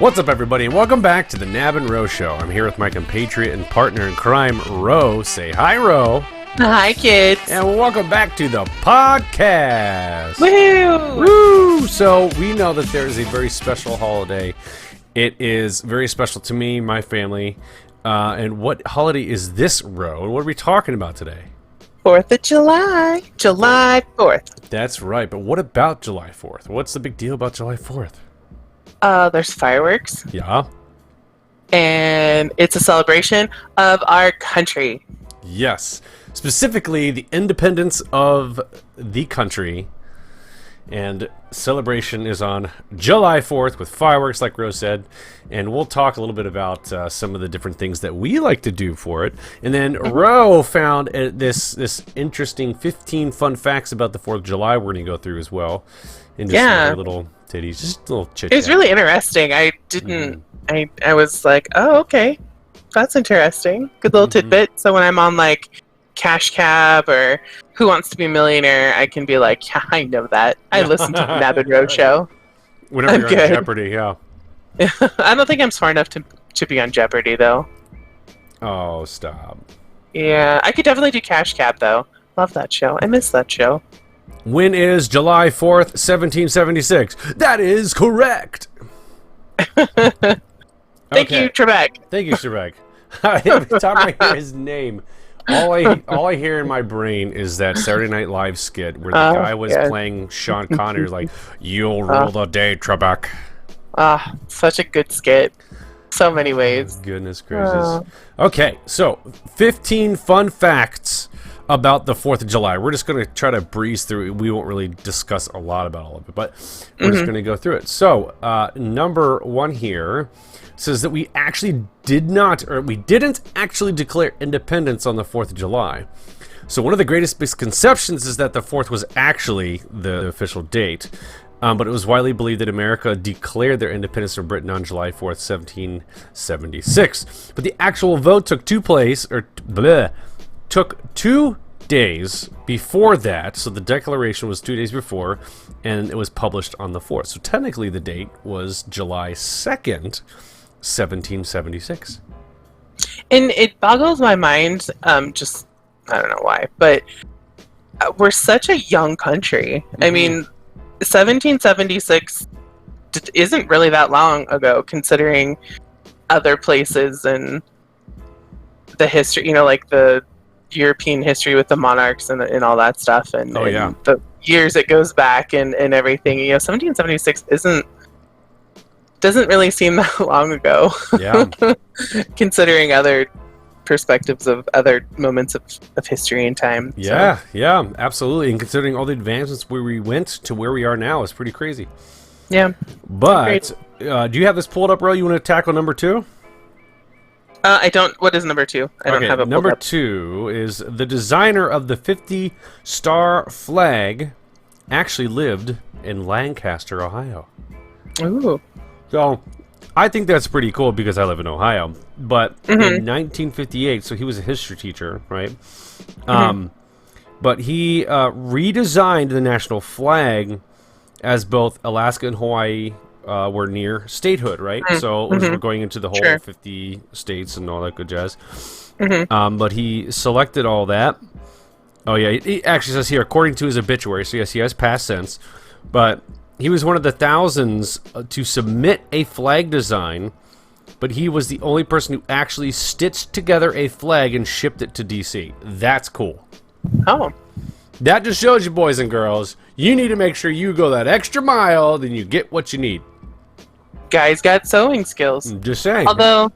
What's up, everybody, and welcome back to the Knab and Ro Show. I'm here with my compatriot and partner in crime, Ro. Say hi, Ro. Hi, kids. And welcome back to the podcast. Woo! Woo! So we know that there is a very special holiday. It is very special to me, my family. And what holiday is this, Ro? And what are we talking about today? 4th of July. July 4th. That's right. But what about July 4th? What's the big deal about July 4th? There's fireworks. Yeah. And it's a celebration of our country. Yes. Specifically, the independence of the country. And celebration is on July 4th with fireworks, like Rose said. And we'll talk a little bit about some of the different things that we like to do for it. And then Ro found this interesting 15 fun facts about the 4th of July we're going to go through as well. And just some other little titties, just a little chit-chat. It was really interesting. I didn't... I was like, oh, okay. That's interesting. Good little tidbit. So when I'm on, like, Cash Cab or Who Wants to Be a Millionaire, I can be like, yeah, I know that. I listen to the Knab and Ro Show. Whenever you're on Jeopardy, yeah. I don't think I'm smart enough to be on Jeopardy, though. Oh, stop. Yeah, I could definitely do Cash Cab, though. Love that show. I miss that show. When is July 4th, 1776? That is correct. Thank you, Trebek. Thank you, Trebek. Every time I hear his name, all I hear in my brain is that Saturday Night Live skit where the guy was playing Sean Connery, like, "You'll rule the day, Trebek." Such a good skit. So many ways. Goodness gracious. Okay, so 15 fun facts about the 4th of July. We're just going to try to breeze through it. We won't really discuss a lot about all of it, but we're just going to go through it. So, number one here says that we didn't actually declare independence on the 4th of July. So one of the greatest misconceptions is that the 4th was actually the official date. But it was widely believed that America declared their independence from Britain on July 4th, 1776. But the actual vote took two days before that. So the declaration was 2 days before, and it was published on the 4th. So technically the date was July 2nd, 1776. And it boggles my mind, I don't know why, but we're such a young country. I mean, 1776 isn't really that long ago, considering other places and the history, like the European history with the monarchs and all that stuff, and the years it goes back and everything. 1776 doesn't really seem that long ago. Yeah. Considering other perspectives of other moments of history and time. Yeah, absolutely. And considering all the advancements where we went to where we are now is pretty crazy. Yeah. But do you have this pulled up, Ro? You want to tackle number 2? I don't. What is number 2? I don't have it pulled number up. 2 is the designer of the 50-star flag actually lived in Lancaster, Ohio. Ooh. So I think that's pretty cool because I live in Ohio. But in 1958, so he was a history teacher, right? But he redesigned the national flag as both Alaska and Hawaii were near statehood, right? So we're going into the whole 50 states and all that good jazz. But he selected all that. Oh, yeah. He actually says here, according to his obituary, so yes, he has past tense, but he was one of the thousands to submit a flag design, but he was the only person who actually stitched together a flag and shipped it to D.C. That's cool. Oh. That just shows you, boys and girls, you need to make sure you go that extra mile, then you get what you need. Guy's got sewing skills. Just saying. Although,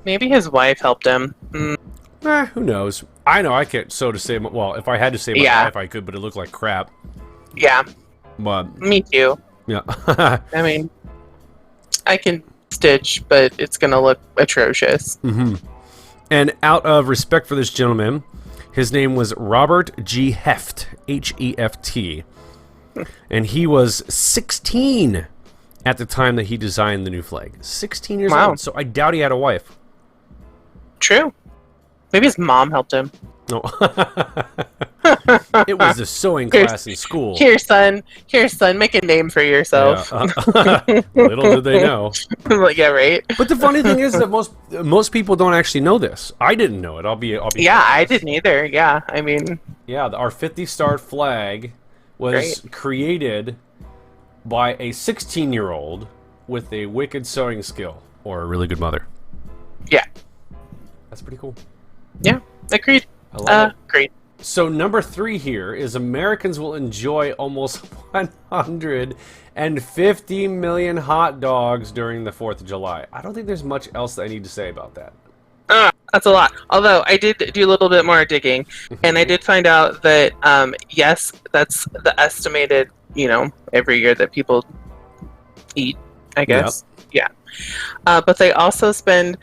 maybe his wife helped him. Who knows? I know I can't sew to save my... Well, if I had to save my life, I could, but it looked like crap. Yeah. But... Me too. Yeah. I mean, I can stitch, but it's going to look atrocious. And out of respect for this gentleman, his name was Robert G. Heft, H-E-F-T. And he was 16 at the time that he designed the new flag. 16 years old. So I doubt he had a wife. True. Maybe his mom helped him. No. It was the sewing Here's- class in school. Here, son. Here, son. Make a name for yourself. Yeah. Little did they know. Like, yeah, right. But the funny thing is that most people don't actually know this. I didn't know it. I'll be. Yeah, I didn't either. Yeah, I mean. Yeah, our 50-star flag was created by a 16-year-old with a wicked sewing skill or a really good mother. Yeah. That's pretty cool. Yeah, agreed. I love it. Agreed. So number 3 here is Americans will enjoy almost 150 million hot dogs during the 4th of July. I don't think there's much else that I need to say about that. That's a lot. Although I did do a little bit more digging, and I did find out that yes, that's the estimated, every year that people eat, I guess. Yep. Yeah. But they also spend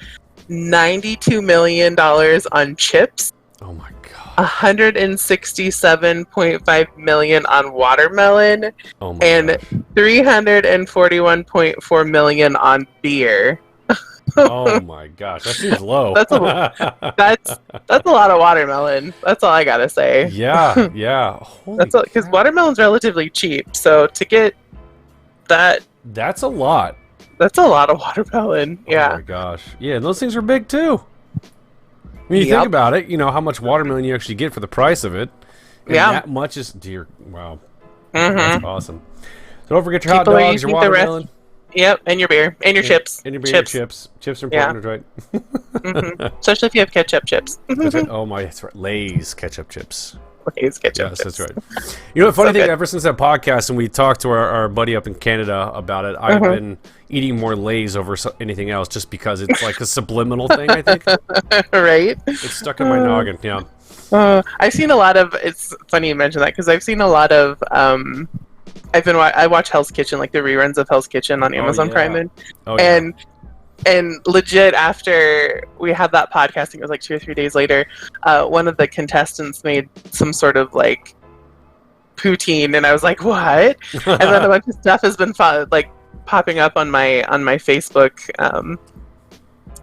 $92 million on chips. Oh my god. 167.5 million on watermelon, and gosh. 341.4 million on beer. Oh my gosh, that seems low. That's a lot of watermelon. That's all I gotta say. Yeah. Because watermelon's relatively cheap, so to get that, that's a lot. That's a lot of watermelon. Yeah. Oh my gosh. Yeah, and those things are big too. When you think about it, how much watermelon you actually get for the price of it. And that much is wow. That's awesome. So don't forget your hot dogs, your watermelon. Yep, and your beer, and your chips. And your beer, chips. Chips are important, right? Especially if you have ketchup chips. That's right. Oh my, that's right. Lay's ketchup chips. Lay's ketchup chips. That's right. The funny thing, ever since that podcast and we talked to our buddy up in Canada about it, I've been eating more Lay's over anything else just because it's like a subliminal thing, I think. Right? It's stuck in my noggin, yeah. I've seen a lot of, it's funny you mention that, because I've seen a lot of, I watch Hell's Kitchen, like the reruns of Hell's Kitchen on Amazon Prime, and legit after we had that podcast, I think it was like 2 or 3 days later, one of the contestants made some sort of like poutine, and I was like, what? And then a bunch of stuff has been popping up on my Facebook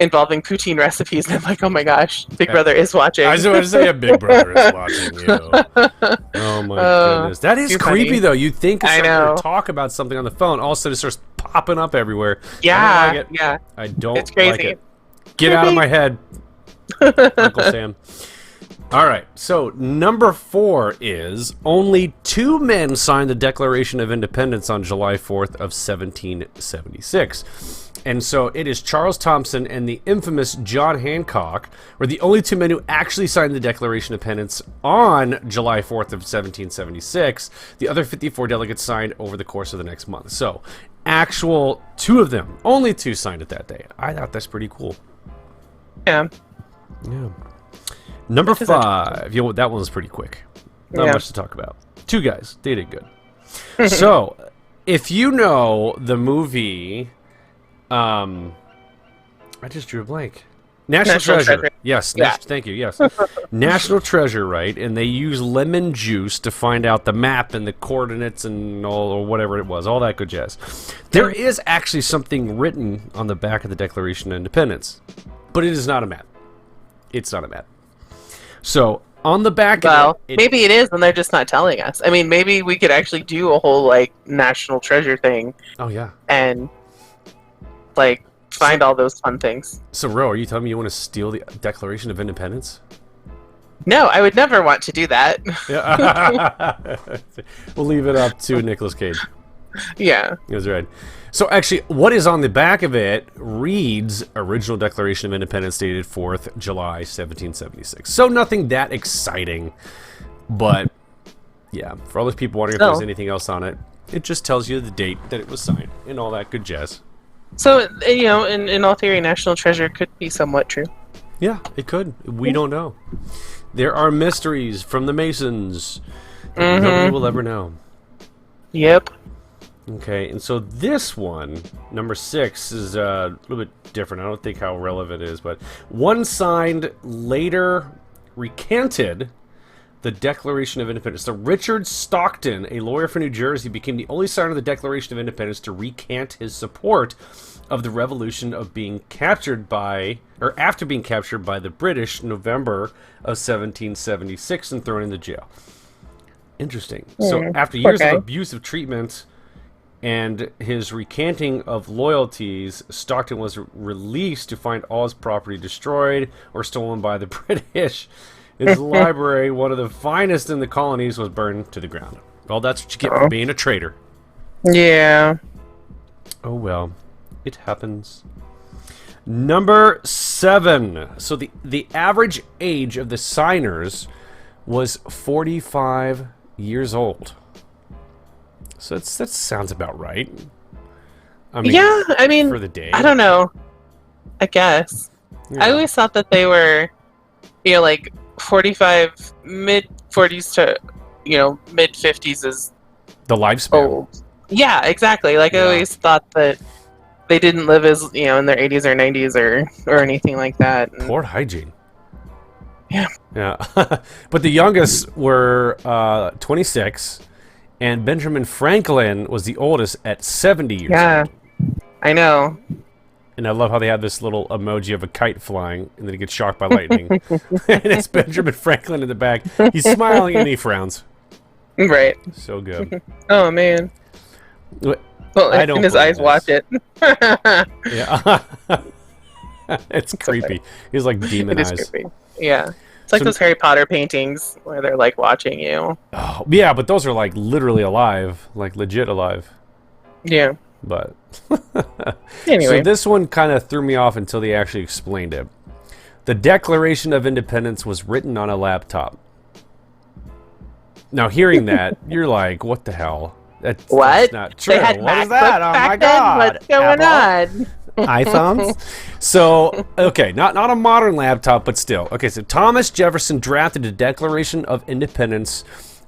involving poutine recipes, and I'm like, oh my gosh, Big Brother is watching. I was going to say a Big Brother is watching you. Oh my goodness. That is creepy though. You'd think if someone would talk about something on the phone, all of a sudden it starts popping up everywhere. Yeah, I don't it's crazy. like it. Get out of my head, Uncle Sam. All right, so number 4 is only 2 men signed the Declaration of Independence on July 4th of 1776. And so it is Charles Thompson and the infamous John Hancock were the only 2 men who actually signed the Declaration of Independence on July 4th of 1776. The other 54 delegates signed over the course of the next month. So actual 2 of them, only 2 signed it that day. I thought that's pretty cool. Yeah. Number 5. That one was pretty quick. Not much to talk about. 2 guys. They did good. So, if you know the movie... I just drew a blank. National Treasure. Yes. Thank you. Yes. National Treasure, right? And they use lemon juice to find out the map and the coordinates and all, or whatever it was, all that good jazz. There is actually something written on the back of the Declaration of Independence, but it is not a map. It's not a map. So on the back of it, maybe it is, and they're just not telling us. I mean, maybe we could actually do a whole National Treasure thing. Oh yeah. And find all those fun things. So, Ro, are you telling me you want to steal the Declaration of Independence? No, I would never want to do that. We'll leave it up to Nicolas Cage. Yeah. That's right. So, actually, what is on the back of it reads Original Declaration of Independence dated 4th July 1776. So, nothing that exciting. But, yeah, for all those people wondering if there's anything else on it, it just tells you the date that it was signed and all that good jazz. So, in all theory, National Treasure could be somewhat true. Yeah, it could. We don't know. There are mysteries from the Masons that nobody will ever know. Yep. Okay, and so this one, number 6, is a little bit different. I don't think how relevant it is, but one signed later recanted the Declaration of Independence. So Richard Stockton, a lawyer from New Jersey, became the only signer of the Declaration of Independence to recant his support of the revolution of being captured by, or after being captured by the British November of 1776 and thrown into jail. Interesting. So after poor years of guy. abusive treatment and his recanting of loyalties, Stockton was released to find all his property destroyed or stolen by the British. His library, one of the finest in the colonies, was burned to the ground. Well, that's what you get for being a traitor. Yeah. Oh well, it happens. Number 7. So the average age of the signers was 45 years old. So that sounds about right. I mean, Yeah, I mean, for the day. I don't know. I guess. Yeah. I always thought that they were, like 45, mid 40s to, mid 50s is The lifespan. old. Yeah, exactly. Like I Yeah. always thought that they didn't live as, in their 80s or 90s or anything like that. And Poor hygiene. Yeah. Yeah. But the youngest were 26, and Benjamin Franklin was the oldest at 70 years yeah, old. I know. And I love how they have this little emoji of a kite flying, and then he gets shocked by lightning. And it's Benjamin Franklin in the back. He's smiling and he frowns. Right. So good. Oh, man. What- Well, I don't and his believe eyes watch it. Yeah. It's creepy. He's like demon It is eyes. creepy. Yeah. It's like So- those Harry Potter paintings where they're like watching you. Oh, yeah, but those are like literally alive, like legit alive. Yeah. But Anyway. so this one kind of threw me off until they actually explained it. The Declaration of Independence was written on a laptop. Now, hearing that, you're like, "What the hell? That's not true. They had What is MacBooks that? Oh back my then? god! What's going Apple? on? iPhones. So, okay, not a modern laptop, but still. Okay, so Thomas Jefferson drafted the Declaration of Independence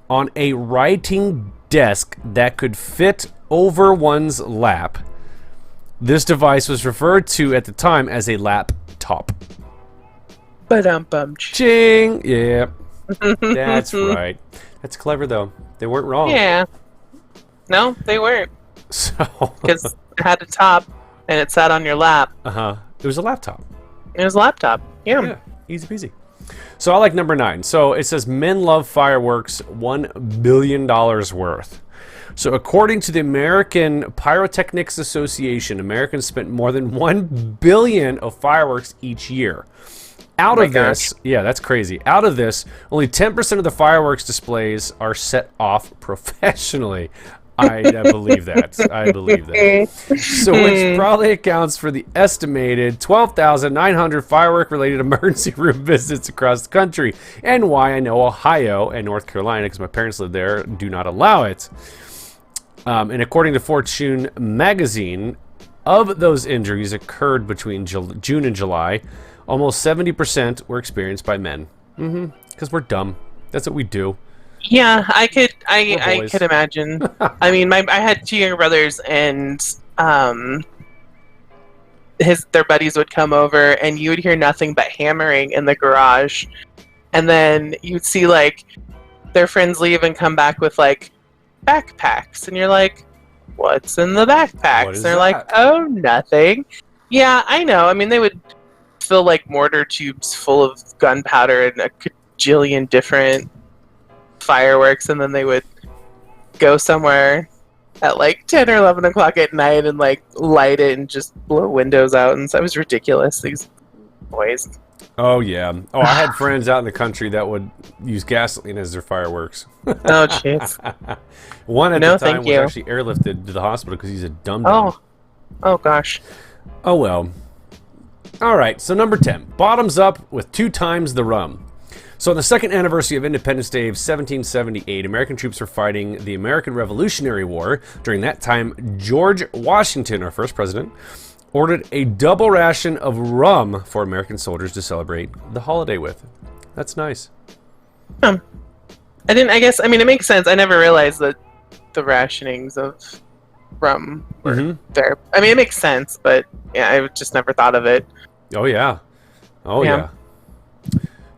on a writing desk that could fit over one's lap. This device was referred to at the time as a laptop. Ba-dum-bum. Ching! Yeah, that's right. That's clever, though. They weren't wrong. Yeah. No, they weren't. So, Because it had a top and it sat on your lap. it was a laptop. It was a laptop. Yeah. Yeah, easy peasy. So I like number 9. So it says men love fireworks, $1 billion worth. So according to the American Pyrotechnics Association, Americans spent more than 1 billion of fireworks each year. Out of this, yeah, that's crazy. Out of this, only 10% of the fireworks displays are set off professionally. I believe that. I believe that. So, which probably accounts for the estimated 12,900 firework-related emergency room visits across the country, and why I know Ohio and North Carolina, because my parents live there, do not allow it. And according to Fortune magazine, of those injuries occurred between June and July, almost 70% were experienced by men. Because we're dumb. That's what we do. Yeah, I boys. could imagine. I mean, I had 2 younger brothers, and their buddies would come over, and you would hear nothing but hammering in the garage, and then you'd see like their friends leave and come back with like backpacks, and you're like, "What's in the backpacks?" What is They're that? like, "Oh, nothing." Yeah, I know. I mean, they would fill like mortar tubes full of gunpowder and a cajillion different fireworks, and then they would go somewhere at like 10 or 11 o'clock at night and like light it and just blow windows out, and so it was ridiculous, these boys. Oh, yeah. Oh, I had friends out in the country that would use gasoline as their fireworks. Oh jeez. One at No, the time thank was you. actually airlifted to the hospital because he's a dum-dum. Oh gosh. Oh, well. All right, so number 10. Bottoms up with 2 times the rum. So on the second anniversary of Independence Day of 1778, American troops were fighting the American Revolutionary War. During that time, George Washington, our first president, ordered a double ration of rum for American soldiers to celebrate the holiday with. That's nice. I guess, I mean, it makes sense. I never realized that the rationings of rum were there. I mean, it makes sense, but yeah, I just never thought of it. Oh, yeah. Oh, Yeah. yeah.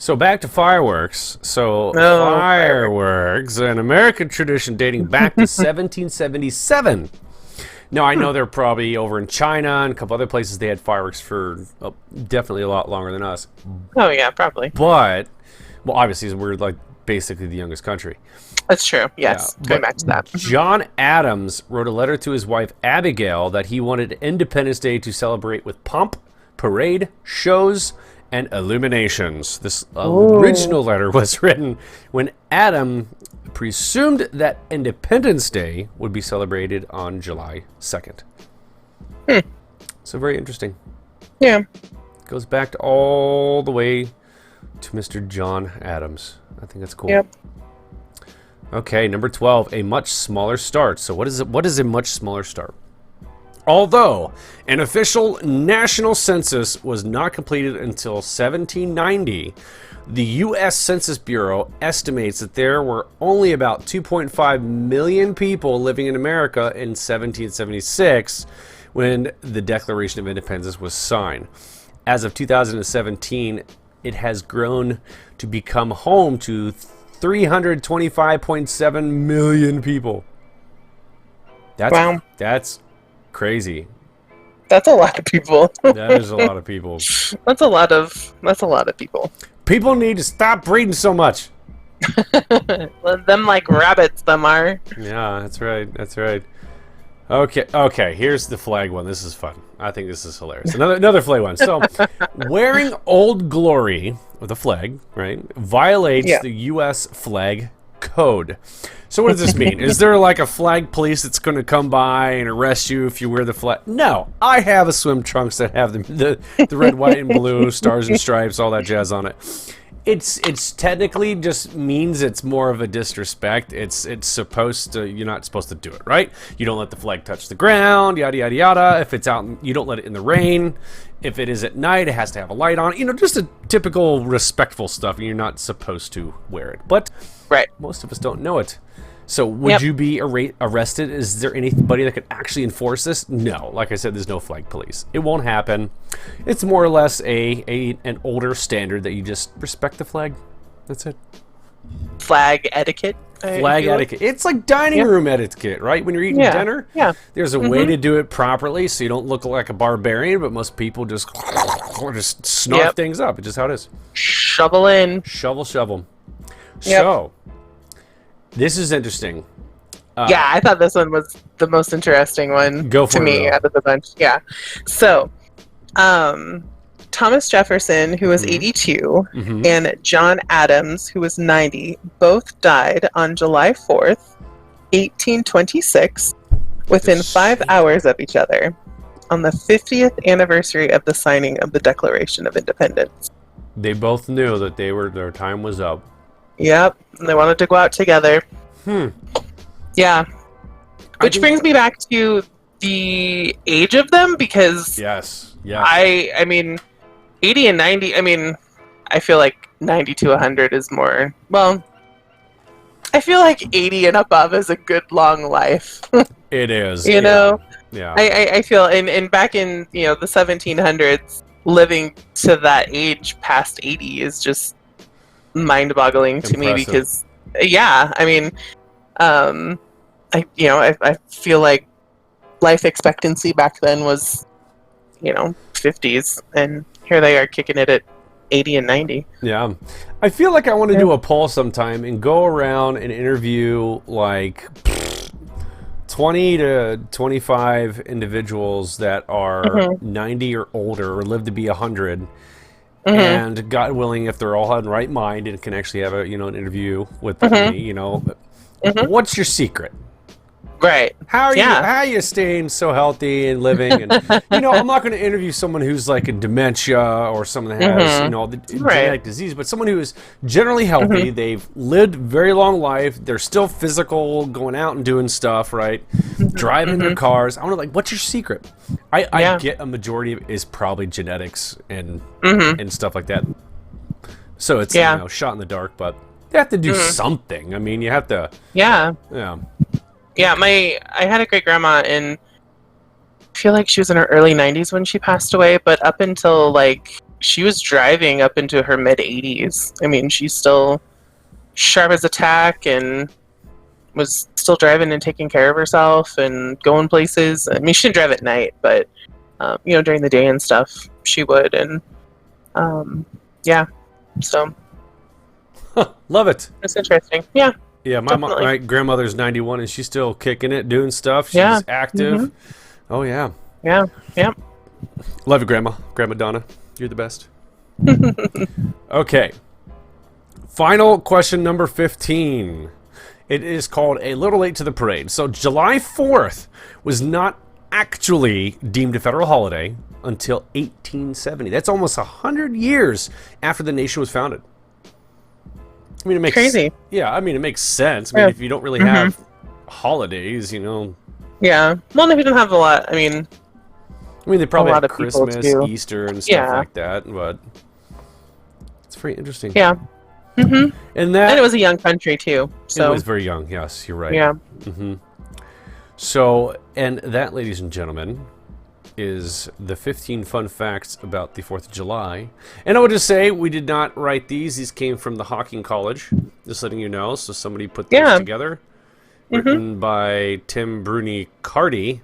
So back to fireworks. So fireworks, an American tradition dating back to 1777. Now, I know they're probably over in China and a couple other places they had fireworks for definitely a lot longer than us. Oh yeah, probably. But Well, obviously, we're like basically the youngest country. That's true. Yes, Yeah, going but back to that. John Adams wrote a letter to his wife Abigail that he wanted Independence Day to celebrate with pomp, parade, shows, and illuminations. This original letter was written when Adam presumed that Independence Day would be celebrated on July 2nd. So very interesting. Yeah. Goes back to all the way to Mr. John Adams. I think that's cool. Yep. Okay, number 12, a much smaller start. So what is a much smaller start? Although an official national census was not completed until 1790, the U.S. Census Bureau estimates that there were only about 2.5 million people living in America in 1776 when the Declaration of Independence was signed. As of 2017, it has grown to become home to 325.7 million people. That's crazy. That's a lot of people. That is a lot of people. That's a lot of people. People need to stop breeding so much. Them like rabbits, them are. Yeah, that's right. That's right. Okay, here's the flag one. This is fun. I think this is hilarious. Another flag one. So, wearing Old Glory with a flag, right, violates the U.S. flag code. So what does this mean? Is there like a flag police that's going to come by and arrest you if you wear the flag? No. I have a swim trunks that have the red, white, and blue, stars and stripes, all that jazz on it. It's technically just means it's more of a disrespect. It's supposed to, you're not supposed to do it, right? You don't let the flag touch the ground, yada yada yada. If it's out, you don't let it in the rain. If it is at night, it has to have a light on it. You know, just a typical respectful stuff, and you're not supposed to wear it. But most of us don't know it. So would you be arrested? Is there anybody that could actually enforce this? No. Like I said, there's no flag police. It won't happen. It's more or less an older standard that you just respect the flag. That's it. Flag etiquette. Flag etiquette. It's like dining room etiquette, right? When you're eating dinner, there's a way to do it properly so you don't look like a barbarian, but most people just snarf things up. It's just how it is. Shovel in. Shovel. Yep. So, this is interesting. I thought this one was the most interesting one to me out of the bunch. Yeah. So, Thomas Jefferson, who was 82, and John Adams, who was 90, both died on July 4th, 1826, within 5 hours of each other, on the 50th anniversary of the signing of the Declaration of Independence. They both knew that their time was up. Yep, they wanted to go out together. Yeah. Which brings me back to the age of them, because I mean, 80 and 90, I mean, I feel like 90 to 100 is more, well, I feel like 80 and above is a good long life. It is. You know? Yeah. I feel, and back in, the 1700s, living to that age past 80 is just mind-boggling to me, because I mean, I feel like life expectancy back then was 50s, and here they are kicking it at 80 and 90. Yeah, I feel like I want to do a poll sometime and go around and interview like 20 to 25 individuals that are 90 or older or live to be 100. And God willing, if they're all in the right mind and can actually have a an interview with me, what's your secret? Right. How are you staying so healthy and living? And I'm not going to interview someone who's like a dementia or someone that has the genetic disease, but someone who is generally healthy. They've lived very long life. They're still physical, going out and doing stuff, right? Driving their cars. I want to what's your secret? I get a majority of it is probably genetics and stuff like that. So it's shot in the dark, but they have to do something. I mean, you have to. Yeah. I had a great grandma, and I feel like she was in her early 90s when she passed away, but up until she was driving up into her mid 80s. I mean, she's still sharp as a tack and was still driving and taking care of herself and going places. I mean, she didn't drive at night, but during the day and stuff, she would. And so Love it. It's interesting. Yeah. Yeah, Definitely. my grandmother's 91 and she's still kicking it, doing stuff. Yeah. She's active. Oh yeah. Yeah. Yeah. Love you, Grandma. Grandma Donna. You're the best. Okay. Final question number 15. It is called A Little Late to the Parade. So July 4th was not actually deemed a federal holiday until 1870. That's almost 100 years after the nation was founded. I mean, it makes Crazy. Yeah, I mean, it makes sense. I mean, if you don't really have holidays, Yeah. Well, if you don't have a lot, I mean, they probably lot have of people Christmas, do. Easter, and stuff Yeah. like that, but it's very interesting. yeah. And And that it was a young country too. So it was very young. Yes, you're right. yeah. So, and that, ladies and gentlemen, is the 15 fun facts about the 4th of July. And I would just say, we did not write these. These came from the Hawking College, just letting you know. So somebody put these together. Written by Tim Bruni-Cardy.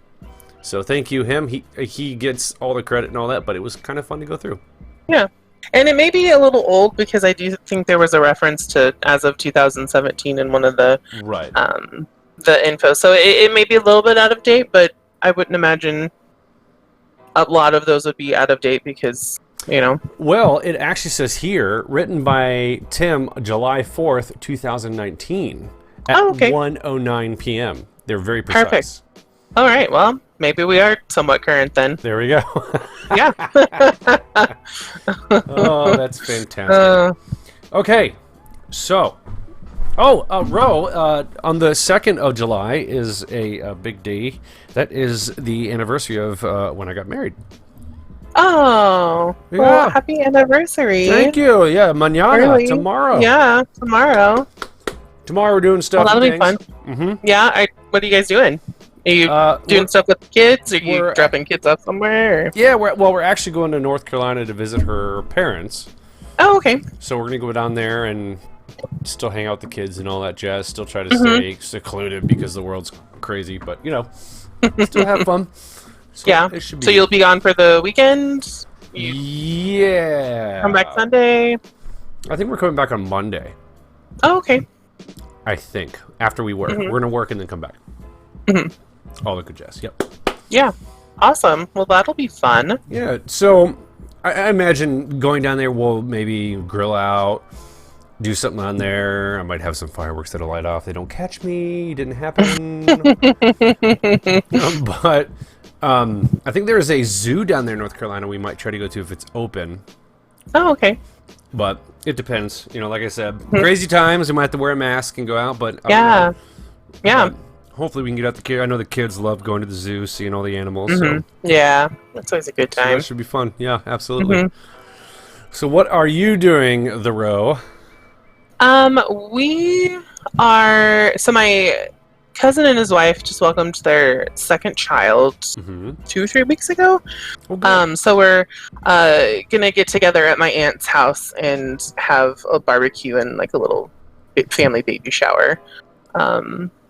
So thank you, him. He gets all the credit and all that, but it was kind of fun to go through. Yeah. And it may be a little old because I do think there was a reference to as of 2017 in one of the Right. The info. So it may be a little bit out of date, but I wouldn't imagine a lot of those would be out of date because, Well, it actually says here, written by Tim, July 4th, 2019, at 1:09 p.m. They're very precise. Perfect. All right. Well, maybe we are somewhat current then. There we go. Yeah. Oh, that's fantastic. Okay, so, Ro, on the 2nd of July is a big day. That is the anniversary of when I got married. Oh, Yeah. well, happy anniversary. Thank you. Yeah, mañana, tomorrow. Yeah, tomorrow. Tomorrow we're doing stuff. Well, that'll be fun. Mm-hmm. Yeah, what are you guys doing? Are you doing stuff with the kids? Are you dropping kids off somewhere? Or? Yeah, we're actually going to North Carolina to visit her parents. Oh, okay. So we're going to go down there and still hang out with the kids and all that jazz. Still try to stay secluded because the world's crazy, but, still have fun. So yeah. It should be so you'll be gone for the weekend? Yeah. Come back Sunday? I think we're coming back on Monday. Oh, okay. I think. After we work. We're going to work and then come back. All the good jazz. Yep. Yeah. Awesome. Well, that'll be fun. Yeah. So I imagine going down there, we'll maybe grill out, do something on there. I might have some fireworks that'll light off. They don't catch me. It didn't happen. But I think there is a zoo down there in North Carolina we might try to go to if it's open. Oh, okay. But it depends. Like I said, crazy times. We might have to wear a mask and go out. But yeah. But hopefully we can get out the kids. I know the kids love going to the zoo, seeing all the animals. So. Yeah, that's always a good time. So that should be fun. Yeah, absolutely. So what are you doing, the Ro? We are. So my cousin and his wife just welcomed their second child 2-3 weeks ago. So we're gonna get together at my aunt's house and have a barbecue and like a little family baby shower.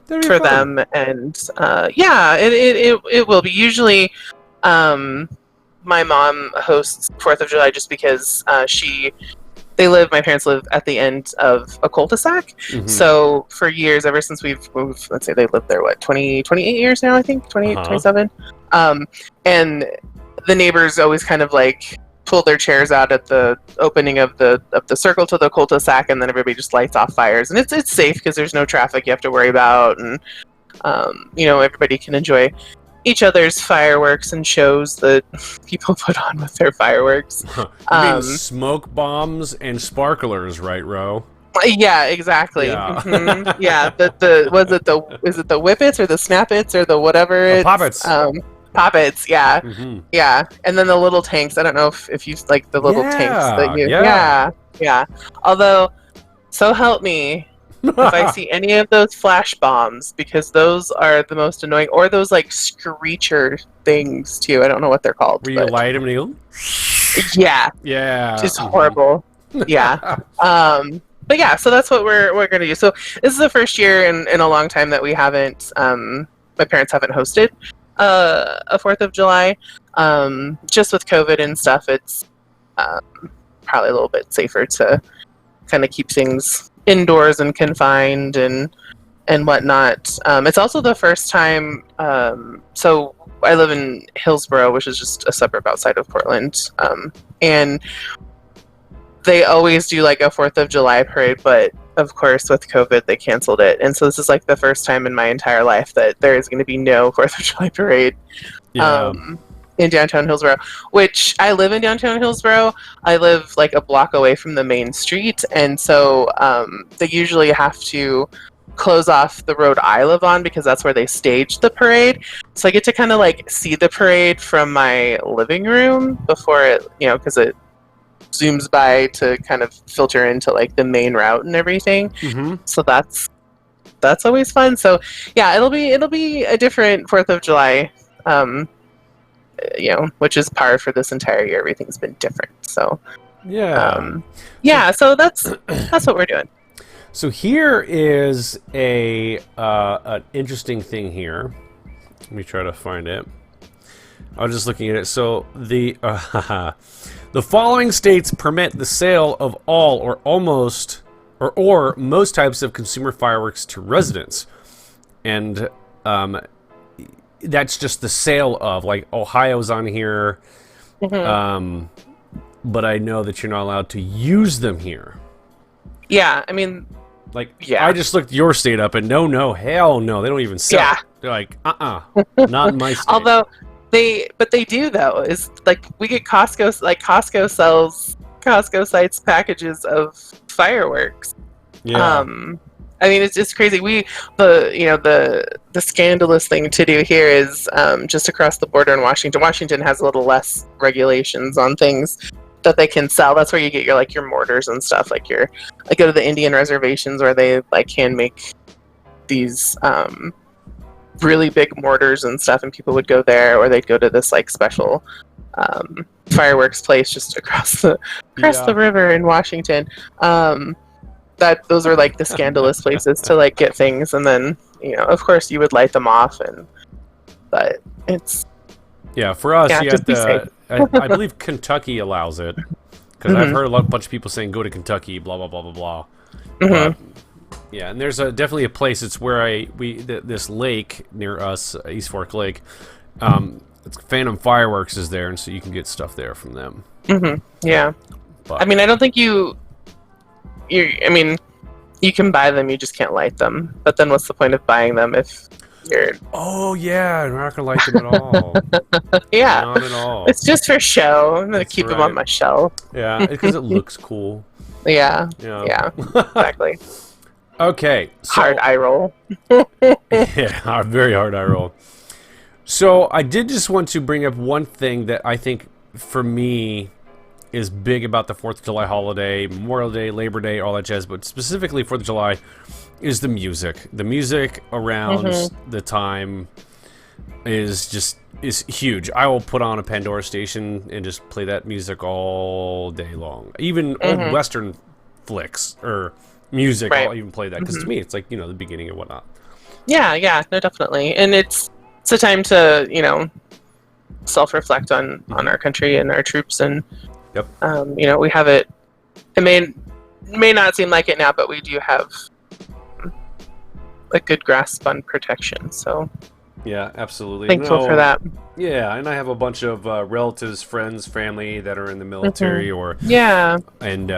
For them, and it will be. Usually my mom hosts 4th of July just because my parents live at the end of a cul-de-sac. So for years, ever since we've moved, let's say they lived there 28 years now, I think 27, and the neighbors always kind of like pull their chairs out at the opening of the circle to the cul-de-sac, and then everybody just lights off fires, and it's safe because there's no traffic you have to worry about, and everybody can enjoy each other's fireworks and shows that people put on with their fireworks. You mean smoke bombs and sparklers, right, Ro? Yeah, exactly. Yeah. Yeah. Is it the whippets or the snappets or the whatever? Poppets. Poppets, yeah. Yeah. And then the little tanks. I don't know if you like the little tanks that you. Yeah. Although, so help me, if I see any of those flash bombs, because those are the most annoying, or those like screecher things too. I don't know what they're called. Where you light them and you go? Yeah. Yeah. Just horrible. Yeah. But yeah, so that's what we're gonna do. So this is the first year in a long time that we haven't. My parents haven't hosted a 4th of July. Just with COVID and stuff, it's probably a little bit safer to kind of keep things indoors and confined and whatnot. It's also the first time. So I live in Hillsboro, which is just a suburb outside of Portland, and they always do like a 4th of July parade, but of course with COVID they canceled it. And so this is like the first time in my entire life that there is going to be no 4th of July parade in downtown Hillsboro, which I live in downtown Hillsboro. I live like a block away from the main street. And so they usually have to close off the road I live on because that's where they stage the parade. So I get to kind of like see the parade from my living room before it, because it zooms by to kind of filter into like the main route and everything. So that's always fun. So yeah, it'll be a different 4th of July, which is par for this entire year. Everything's been different. So so that's what we're doing. So here is an interesting thing here. Let me try to find it. I was just looking at it. So the following states permit the sale of all or almost or most types of consumer fireworks to residents, and that's just the sale of. Like Ohio's on here, but I know that you're not allowed to use them here. Yeah, I mean. I just looked your state up, and no, hell no, they don't even sell. Yeah. They're like, not in my state. Although they do though. Is like we get Costco, like Costco cites packages of fireworks. Yeah. I mean, it's just crazy. The scandalous thing to do here is just across the border in Washington. Washington has a little less regulations on things that they can sell. That's where you get your mortars and stuff. I go to the Indian reservations where they hand make these really big mortars and stuff, and people would go there, or they'd go to this special fireworks place just across the river in Washington. Those are the scandalous places to get things, and then of course you would light them off, but it's for us. You have to. I believe Kentucky allows it, because I've heard a bunch of people saying go to Kentucky, blah blah blah blah blah. And there's definitely a place. It's where this lake near us, East Fork Lake. It's Phantom Fireworks is there, and so you can get stuff there from them. Yeah, but, I mean, I don't think you can buy them. You just can't light them. But then, what's the point of buying them if you're? Oh yeah, I'm not gonna light them at all. Yeah, not at all. It's just for show. I'm gonna keep them on my shelf. Yeah, because it looks cool. Yeah, exactly. Okay, so, hard eye roll. Yeah, very hard eye roll. So I did just want to bring up one thing that I think for me is big about the 4th of July holiday, Memorial Day, Labor Day, all that jazz, but specifically 4th of July is the music. The music around the time is huge. I will put on a Pandora station and just play that music all day long. Even old Western flicks or music, I'll even play that, because to me it's the beginning and whatnot. Yeah, no, definitely. And it's a time to self-reflect on our country and our troops, and we have it may not seem like it now, but we do have a good grasp on protection, so yeah, absolutely thankful for that. Yeah, and I have a bunch of relatives, friends, family that are in the military, and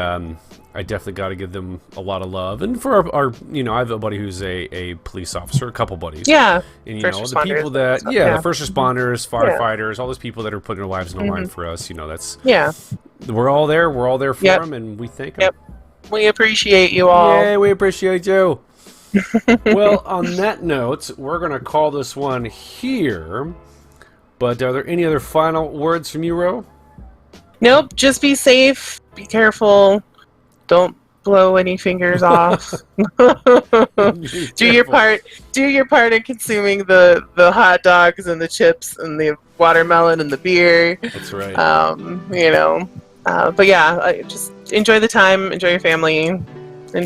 I definitely got to give them a lot of love. And for our I have a buddy who's a police officer, a couple buddies. Yeah. And the people that the first responders, firefighters, all those people that are putting their lives on the line for us, that's we're all there for them, and we thank them. Yep. We appreciate you all. Yeah, we appreciate you. Well, on that note, we're going to call this one here. But are there any other final words from you, Ro? Nope. Just be safe. Be careful. Don't blow any fingers off. Do your part. Do your part in consuming the hot dogs and the chips and the watermelon and the beer. That's right. But yeah, just enjoy the time, enjoy your family, and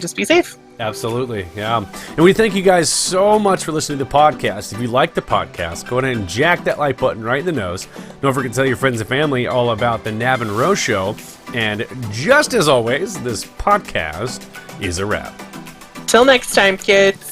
just be safe. Absolutely, yeah. And we thank you guys so much for listening to the podcast. If you like the podcast, go ahead and jack that like button right in the nose. Don't forget to tell your friends and family all about the Knab and Ro Show. And just as always, this podcast is a wrap. Till next time, kids.